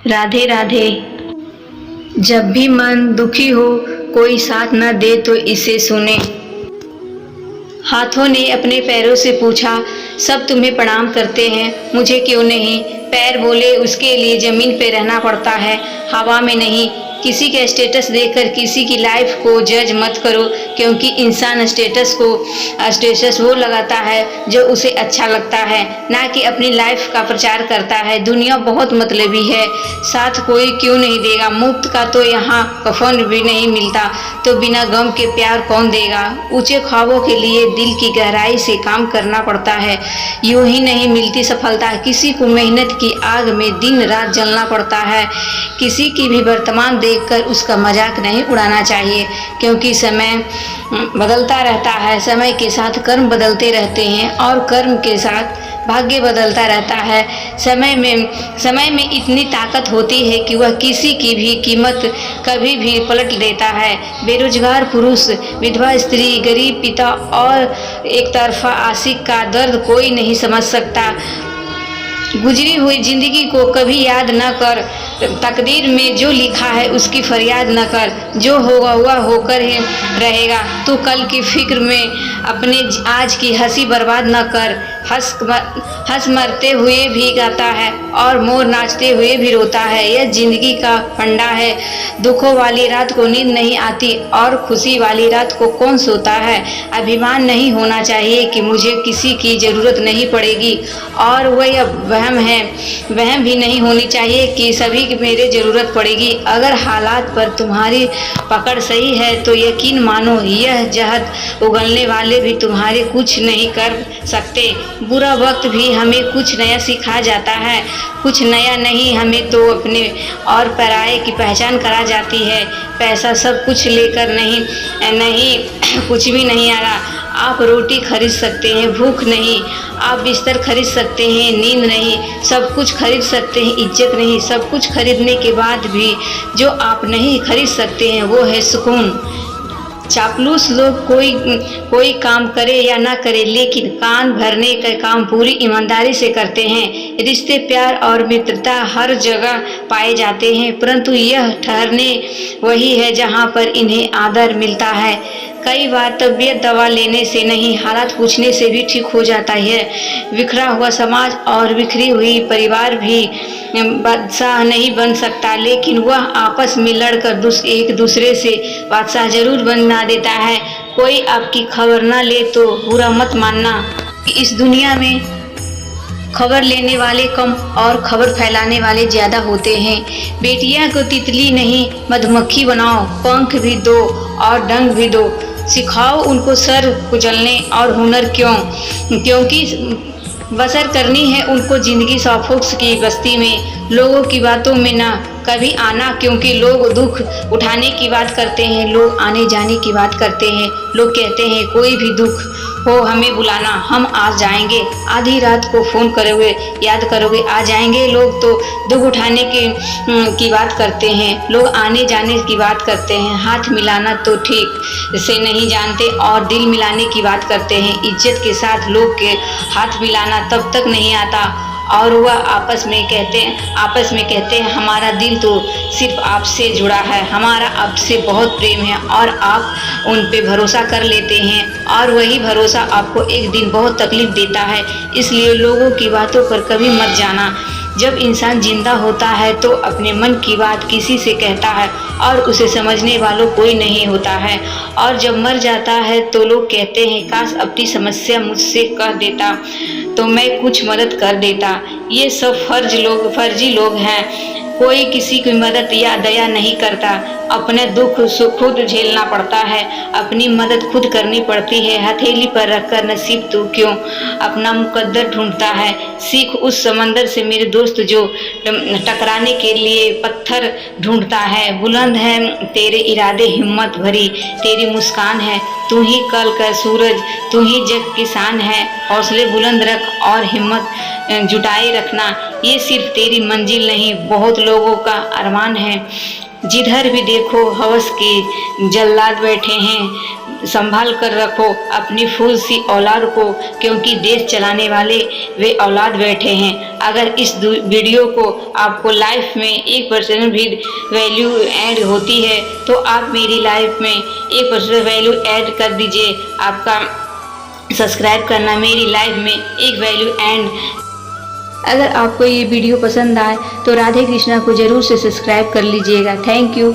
राधे राधे। जब भी मन दुखी हो, कोई साथ न दे तो इसे सुने। हाथों ने अपने पैरों से पूछा, सब तुम्हें प्रणाम करते हैं, मुझे क्यों नहीं? पैर बोले, उसके लिए जमीन पे रहना पड़ता है, हवा में नहीं। किसी का स्टेटस देखकर किसी की लाइफ को जज मत करो, क्योंकि इंसान स्टेटस वो लगाता है जो उसे अच्छा लगता है, ना कि अपनी लाइफ का प्रचार करता है। दुनिया बहुत मतलबी है, साथ कोई क्यों नहीं देगा? मुफ्त का तो यहाँ कफन भी नहीं मिलता, तो बिना गम के प्यार कौन देगा? ऊंचे ख्वाबों के लिए दिल की गहराई से काम करना पड़ता है, यूं ही नहीं मिलती सफलता। किसी को मेहनत की आग में दिन रात जलना पड़ता है। किसी की भी वर्तमान देखकर उसका मजाक नहीं उड़ाना चाहिए, क्योंकि समय बदलता रहता है। समय के साथ कर्म बदलते रहते हैं और कर्म के साथ भाग्य बदलता रहता है। समय में इतनी ताकत होती है कि वह किसी की भी कीमत कभी भी पलट देता है। बेरोजगार पुरुष, विधवा स्त्री, गरीब पिता और एक तरफा आशिक का दर्द कोई नहीं समझ सकता। गुजरी हुई जिंदगी को कभी याद न कर, तकदीर में जो लिखा है उसकी फरियाद न कर। जो होगा वह होकर ही रहेगा। तू कल की फिक्र में अपने आज की हंसी बर्बाद न कर। हंस मरते हुए भी गाता है और मोर नाचते हुए भी रोता है। यह जिंदगी का फंडा है। दुखों वाली रात को नींद नहीं आती और खुशी वाली रात को कौन सोता है। अभिमान नहीं होना चाहिए कि मुझे किसी की ज़रूरत नहीं पड़ेगी, और वह वहम है। वहम भी नहीं होनी चाहिए कि सभी की मेरे ज़रूरत पड़ेगी। अगर हालात पर तुम्हारी पकड़ सही है तो यकीन मानो, यह जहद उगलने वाले भी तुम्हारे कुछ नहीं कर सकते। बुरा वक्त भी हमें कुछ नया सिखा जाता है। कुछ नया नहीं, हमें तो अपने और पराये की पहचान करा जाती है। पैसा सब कुछ लेकर नहीं कुछ भी नहीं आ रहा। आप रोटी खरीद सकते हैं, भूख नहीं। आप बिस्तर खरीद सकते हैं, नींद नहीं। सब कुछ खरीद सकते हैं, इज्जत नहीं। सब कुछ खरीदने के बाद भी जो आप नहीं खरीद सकते हैं वो है सुकून। चापलूस लोग कोई काम करे या ना करे, लेकिन कान भरने का काम पूरी ईमानदारी से करते हैं। रिश्ते, प्यार और मित्रता हर जगह पाए जाते हैं, परंतु यह ठहरने वही है जहाँ पर इन्हें आदर मिलता है। कई बार तबीयत दवा लेने से नहीं, हालात पूछने से भी ठीक हो जाता है। बिखरा हुआ समाज और बिखरी हुई परिवार भी बादशाह नहीं बन सकता, लेकिन वह आपस में लड़कर एक दूसरे से बादशाह जरूर बना देता है। कोई आपकी खबर ना ले तो बुरा मत मानना। इस दुनिया में खबर लेने वाले कम और खबर फैलाने वाले ज़्यादा होते हैं। बेटियां को तितली नहीं मधुमक्खी बनाओ, पंख भी दो और डंक भी दो। सिखाओ उनको सर कुचलने और हुनर क्योंकि बसर करनी है उनको ज़िंदगी सौफोक्स की बस्ती में। लोगों की बातों में ना कभी आना, क्योंकि लोग दुख उठाने की बात करते हैं, लोग आने जाने की बात करते हैं। लोग कहते हैं कोई भी दुख हो हमें बुलाना, हम आ जाएंगे। आधी रात को फ़ोन करोगे, याद करोगे, आ जाएंगे। लोग तो दुख उठाने की बात करते हैं, लोग आने जाने की बात करते हैं। हाथ मिलाना तो ठीक से नहीं जानते और दिल मिलाने की बात करते हैं। इज्जत के साथ लोग के हाथ मिलाना तब तक नहीं आता और वह आपस में कहते हैं हमारा दिल तो सिर्फ आपसे जुड़ा है, हमारा आपसे बहुत प्रेम है, और आप उन पे भरोसा कर लेते हैं और वही भरोसा आपको एक दिन बहुत तकलीफ देता है। इसलिए लोगों की बातों पर कभी मत जाना। जब इंसान जिंदा होता है तो अपने मन की बात किसी से कहता है और उसे समझने वालों कोई नहीं होता है, और जब मर जाता है तो लोग कहते हैं काश अपनी समस्या मुझसे कह देता तो मैं कुछ मदद कर देता। ये सब फर्जी लोग हैं। कोई किसी की मदद या दया नहीं करता। अपने दुख सुख खुद झेलना पड़ता है, अपनी मदद खुद करनी पड़ती है। हथेली पर रखकर नसीब तू क्यों अपना मुकद्दर ढूंढता है। सीख उस समंदर से मेरे दोस्त जो टकराने के लिए पत्थर ढूंढता है। बुलंद है तेरे इरादे, हिम्मत भरी तेरी मुस्कान है। तू ही कल का सूरज, तू ही जग की शान है। हौसले बुलंद रख और हिम्मत जुटाए रखना। ये सिर्फ तेरी मंजिल नहीं, बहुत लोगों का अरमान है। जिधर भी देखो हवस के जल्लाद बैठे हैं। संभाल कर रखो अपनी फूल सी औलाद को, क्योंकि देश चलाने वाले वे औलाद बैठे हैं। अगर इस वीडियो को आपको लाइफ में 1% भी वैल्यू ऐड होती है तो आप मेरी लाइफ में 1% वैल्यू ऐड कर दीजिए। आपका सब्सक्राइब करना मेरी लाइफ में एक वैल्यू एंड। अगर आपको ये वीडियो पसंद आए तो राधे कृष्णा को ज़रूर से सब्सक्राइब कर लीजिएगा। Thank you.